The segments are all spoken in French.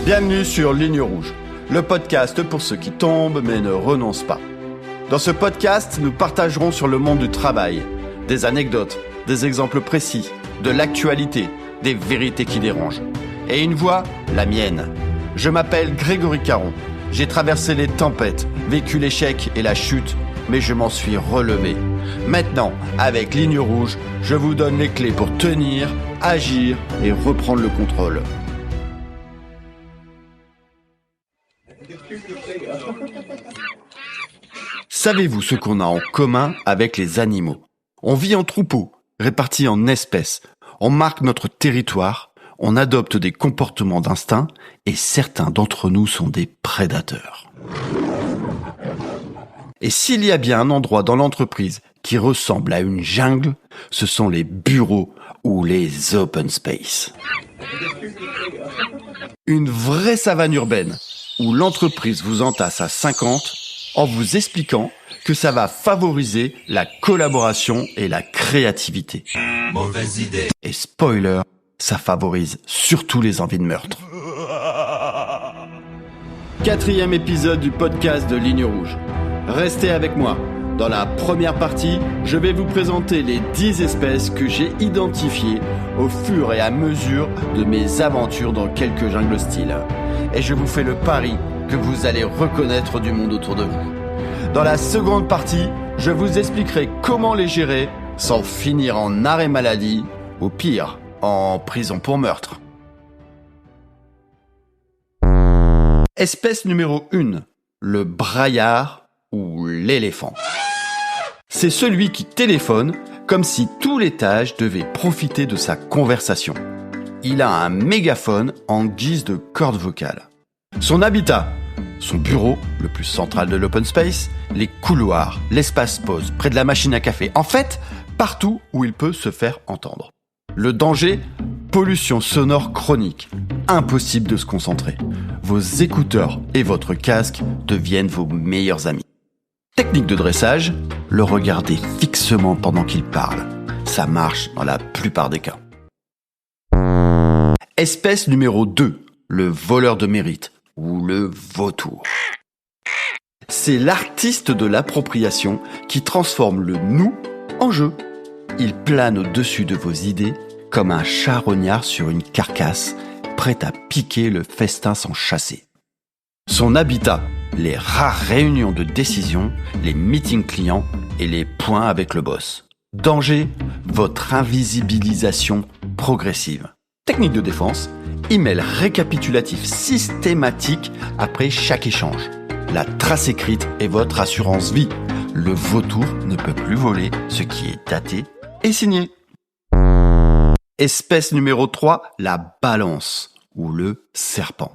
Bienvenue sur Ligne Rouge, le podcast pour ceux qui tombent mais ne renoncent pas. Dans ce podcast, nous partagerons sur le monde du travail des anecdotes, des exemples précis, de l'actualité, des vérités qui dérangent. Et une voix, la mienne. Je m'appelle Grégory Caron. J'ai traversé les tempêtes, vécu l'échec et la chute, mais je m'en suis relevé. Maintenant, avec Ligne Rouge, je vous donne les clés pour tenir, agir et reprendre le contrôle. Savez-vous ce qu'on a en commun avec les animaux ? On vit en troupeau, répartis en espèces. On marque notre territoire, on adopte des comportements d'instinct et certains d'entre nous sont des prédateurs. Et s'il y a bien un endroit dans l'entreprise qui ressemble à une jungle, ce sont les bureaux ou les open space. Une vraie savane urbaine où l'entreprise vous entasse à 50 en vous expliquant que ça va favoriser la collaboration et la créativité. Mauvaise idée. Et spoiler, ça favorise surtout les envies de meurtre. 4e épisode du podcast de Ligne Rouge. Restez avec moi. Dans la première partie, je vais vous présenter les 10 espèces que j'ai identifiées au fur et à mesure de mes aventures dans quelques jungles hostiles. Et je vous fais le pari que vous allez reconnaître du monde autour de vous. Dans la seconde partie, je vous expliquerai comment les gérer sans finir en arrêt maladie, ou pire, en prison pour meurtre. Espèce numéro 1, le braillard ou l'éléphant. C'est celui qui téléphone comme si tout l'étage devait profiter de sa conversation. Il a un mégaphone en guise de corde vocale. Son habitat, son bureau, le plus central de l'open space, les couloirs, l'espace pause, près de la machine à café. En fait, partout où il peut se faire entendre. Le danger, pollution sonore chronique. Impossible de se concentrer. Vos écouteurs et votre casque deviennent vos meilleurs amis. Technique de dressage, le regarder fixement pendant qu'il parle. Ça marche dans la plupart des cas. Espèce numéro 2, le voleur de mérite ou le vautour. C'est l'artiste de l'appropriation qui transforme le nous en jeu. Il plane au-dessus de vos idées comme un charognard sur une carcasse, prêt à piquer le festin sans chasser. Son habitat, les rares réunions de décision, les meetings clients et les points avec le boss. Danger, votre invisibilisation progressive. Technique de défense, email récapitulatif systématique après chaque échange. La trace écrite est votre assurance vie. Le vautour ne peut plus voler ce qui est daté et signé. Espèce numéro 3, la balance ou le serpent.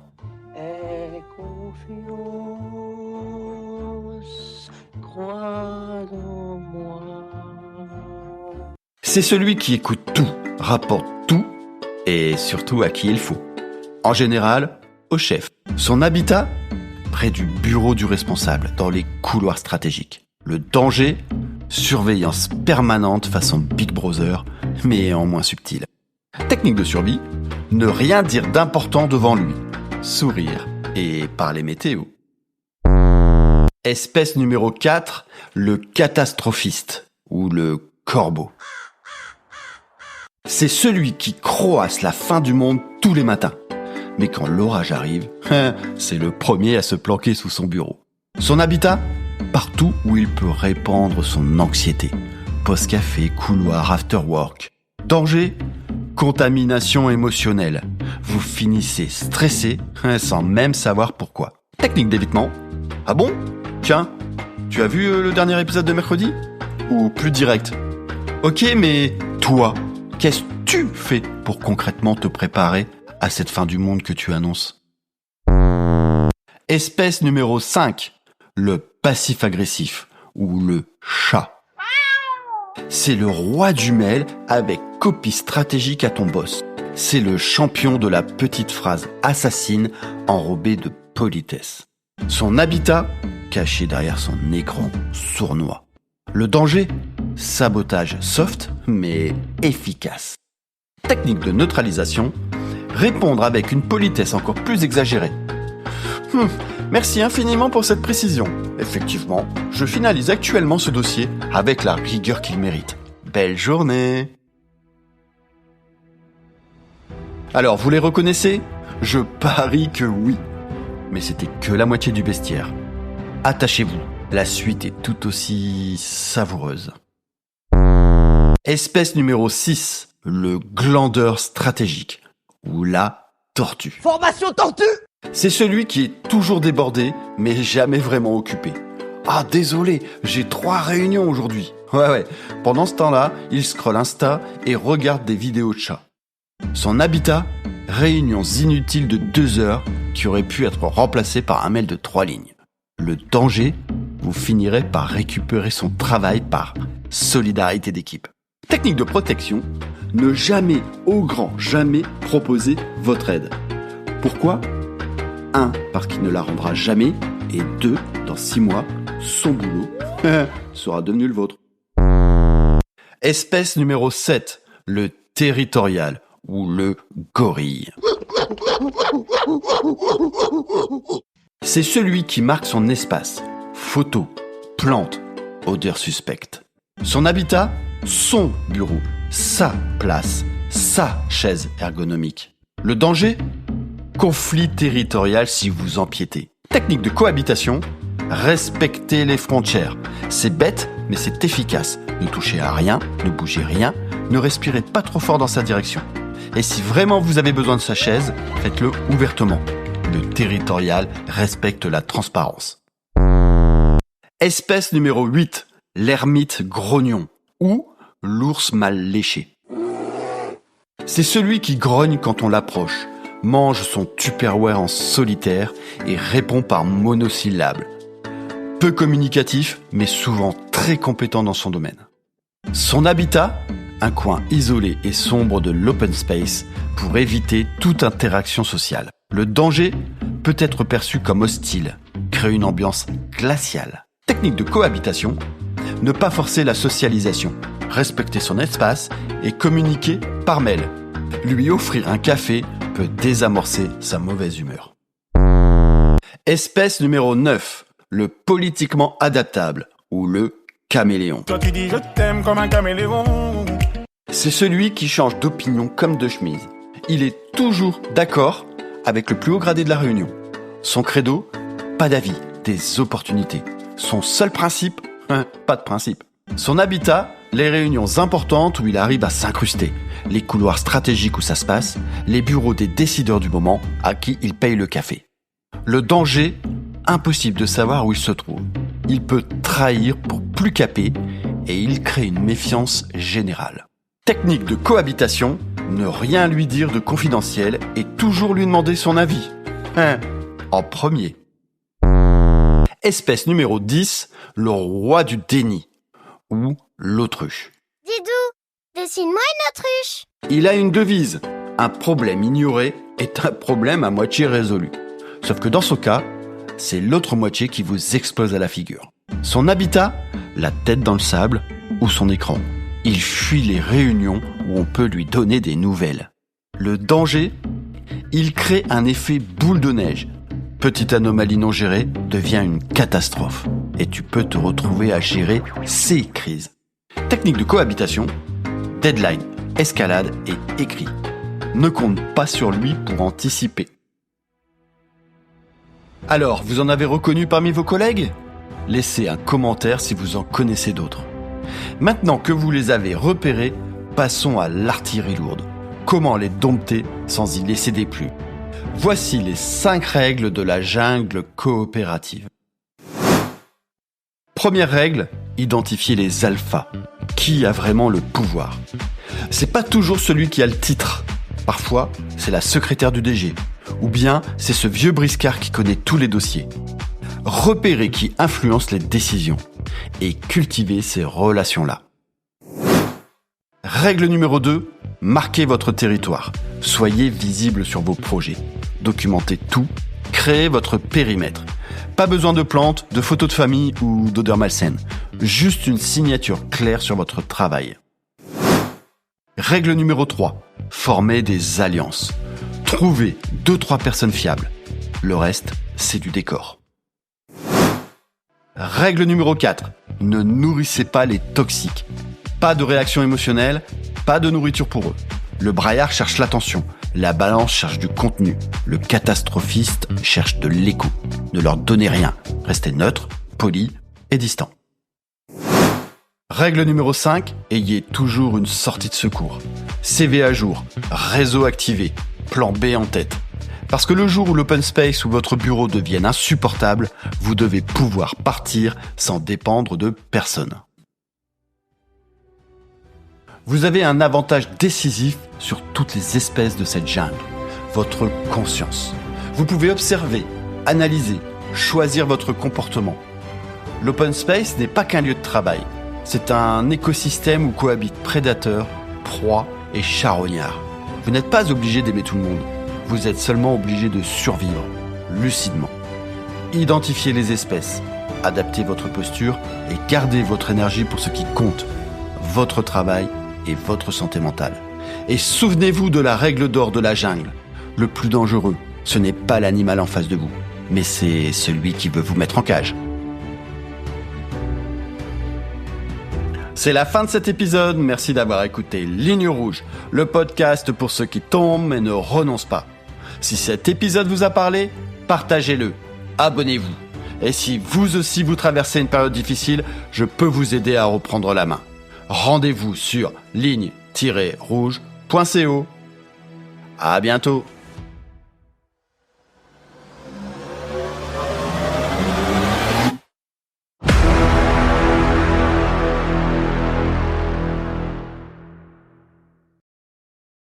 C'est celui qui écoute tout, rapporte tout et surtout à qui il faut. En général, au chef. Son habitat, près du bureau du responsable, dans les couloirs stratégiques. Le danger, surveillance permanente façon Big Brother, mais en moins subtil. Technique de survie, ne rien dire d'important devant lui. Sourire et parler météo. Espèce numéro 4, le catastrophiste ou le corbeau. C'est celui qui croasse la fin du monde tous les matins. Mais quand l'orage arrive, c'est le premier à se planquer sous son bureau. Son habitat ? Partout où il peut répandre son anxiété. Post-café, couloir, after-work. Danger ? Contamination émotionnelle. Vous finissez stressé sans même savoir pourquoi. Technique d'évitement ? Ah bon ? Tiens, tu as vu le dernier épisode de mercredi ? Ou plus direct ? Ok, mais toi ? Qu'est-ce que tu fais pour concrètement te préparer à cette fin du monde que tu annonces ? Espèce numéro 5, le passif-agressif ou le chat. C'est le roi du mail avec copie stratégique à ton boss. C'est le champion de la petite phrase assassine enrobée de politesse. Son habitat, caché derrière son écran sournois. Le danger ? Sabotage soft, mais efficace. Technique de neutralisation, Répondre avec une politesse encore plus exagérée. Merci infiniment pour cette précision. Effectivement, je finalise actuellement ce dossier avec la rigueur qu'il mérite. Belle journée. Alors, vous les reconnaissez ? Je parie que oui. Mais c'était que la moitié du bestiaire. Attachez-vous, la suite est tout aussi savoureuse. Espèce numéro 6, le glandeur stratégique, ou la tortue. Formation tortue ! C'est celui qui est toujours débordé, mais jamais vraiment occupé. Ah, désolé, j'ai 3 réunions aujourd'hui. Ouais. Pendant ce temps-là, il scrolle Insta et regarde des vidéos de chats. Son habitat ? Réunions inutiles de 2 heures qui auraient pu être remplacées par un mail de 3 lignes. Le danger ? Vous finirez par récupérer son travail par solidarité d'équipe. Technique de protection, ne jamais, au grand jamais, proposer votre aide. Pourquoi ? 1, parce qu'il ne la rendra jamais, et 2, dans 6 mois, son boulot sera devenu le vôtre. Espèce numéro 7, le territorial, ou le gorille. C'est celui qui marque son espace. Photos, plantes, odeurs suspectes. Son habitat ? Son bureau, sa place, sa chaise ergonomique. Le danger ? Conflit territorial si vous empiétez. Technique de cohabitation ? Respectez les frontières. C'est bête, mais c'est efficace. Ne touchez à rien, ne bougez rien, ne respirez pas trop fort dans sa direction. Et si vraiment vous avez besoin de sa chaise, faites-le ouvertement. Le territorial respecte la transparence. Espèce numéro 8, l'ermite grognon ou l'ours mal léché. C'est celui qui grogne quand on l'approche, mange son Tupperware en solitaire et répond par monosyllabes. Peu communicatif, mais souvent très compétent dans son domaine. Son habitat ? Un coin isolé et sombre de l'open space pour éviter toute interaction sociale. Le danger peut être perçu comme hostile, créer une ambiance glaciale. Technique de cohabitation, ne pas forcer la socialisation, respecter son espace et communiquer par mail. Lui offrir un café peut désamorcer sa mauvaise humeur. Espèce numéro 9, le politiquement adaptable ou le caméléon. Toi tu dis je t'aime comme un caméléon. C'est celui qui change d'opinion comme de chemise. Il est toujours d'accord avec le plus haut gradé de la réunion. Son credo, pas d'avis, des opportunités. Son seul principe, pas de principe. Son habitat, les réunions importantes où il arrive à s'incruster. Les couloirs stratégiques où ça se passe, les bureaux des décideurs du moment à qui il paye le café. Le danger, impossible de savoir où il se trouve. Il peut trahir pour plus caper et il crée une méfiance générale. Technique de cohabitation, ne rien lui dire de confidentiel et toujours lui demander son avis. En premier. Espèce numéro 10, le roi du déni, ou l'autruche. Didou, dessine-moi une autruche. Il a une devise, un problème ignoré est un problème à moitié résolu. Sauf que dans ce cas, c'est l'autre moitié qui vous explose à la figure. Son habitat, la tête dans le sable ou son écran. Il fuit les réunions où on peut lui donner des nouvelles. Le danger, il crée un effet boule de neige. Petite anomalie non gérée devient une catastrophe. Et tu peux te retrouver à gérer ces crises. Technique de cohabitation, deadline, escalade et écrit. Ne compte pas sur lui pour anticiper. Alors, vous en avez reconnu parmi vos collègues ? Laissez un commentaire si vous en connaissez d'autres. Maintenant que vous les avez repérés, passons à l'artillerie lourde. Comment les dompter sans y laisser des plumes ? Voici les 5 règles de la jungle coopérative. Première règle, identifier les alphas. Qui a vraiment le pouvoir ? C'est pas toujours celui qui a le titre. Parfois, c'est la secrétaire du DG. Ou bien, c'est ce vieux briscard qui connaît tous les dossiers. Repérez qui influence les décisions et cultivez ces relations-là. Règle numéro 2, marquez votre territoire. Soyez visible sur vos projets. Documentez tout, créez votre périmètre. Pas besoin de plantes, de photos de famille ou d'odeurs malsaines. Juste une signature claire sur votre travail. Règle numéro 3, formez des alliances. Trouvez 2-3 personnes fiables. Le reste, c'est du décor. Règle numéro 4. Ne nourrissez pas les toxiques. Pas de réaction émotionnelle, pas de nourriture pour eux. Le braillard cherche l'attention, la balance cherche du contenu, le catastrophiste cherche de l'écho. Ne leur donnez rien, restez neutre, poli et distant. Règle numéro 5, ayez toujours une sortie de secours. CV à jour, réseau activé, plan B en tête. Parce que le jour où l'open space ou votre bureau deviennent insupportables, vous devez pouvoir partir sans dépendre de personne. Vous avez un avantage décisif sur toutes les espèces de cette jungle, votre conscience. Vous pouvez observer, analyser, choisir votre comportement. L'open space n'est pas qu'un lieu de travail, c'est un écosystème où cohabitent prédateurs, proies et charognards. Vous n'êtes pas obligé d'aimer tout le monde, vous êtes seulement obligé de survivre, lucidement. Identifiez les espèces, adaptez votre posture et gardez votre énergie pour ce qui compte, votre travail et votre santé mentale. Et souvenez-vous de la règle d'or de la jungle. Le plus dangereux, ce n'est pas l'animal en face de vous, mais c'est celui qui veut vous mettre en cage. C'est la fin de cet épisode. Merci d'avoir écouté Ligne Rouge, le podcast pour ceux qui tombent mais ne renoncent pas. Si cet épisode vous a parlé, partagez-le, abonnez-vous. Et si vous aussi vous traversez une période difficile, je peux vous aider à reprendre la main. Rendez-vous sur ligne-rouge.co. À bientôt.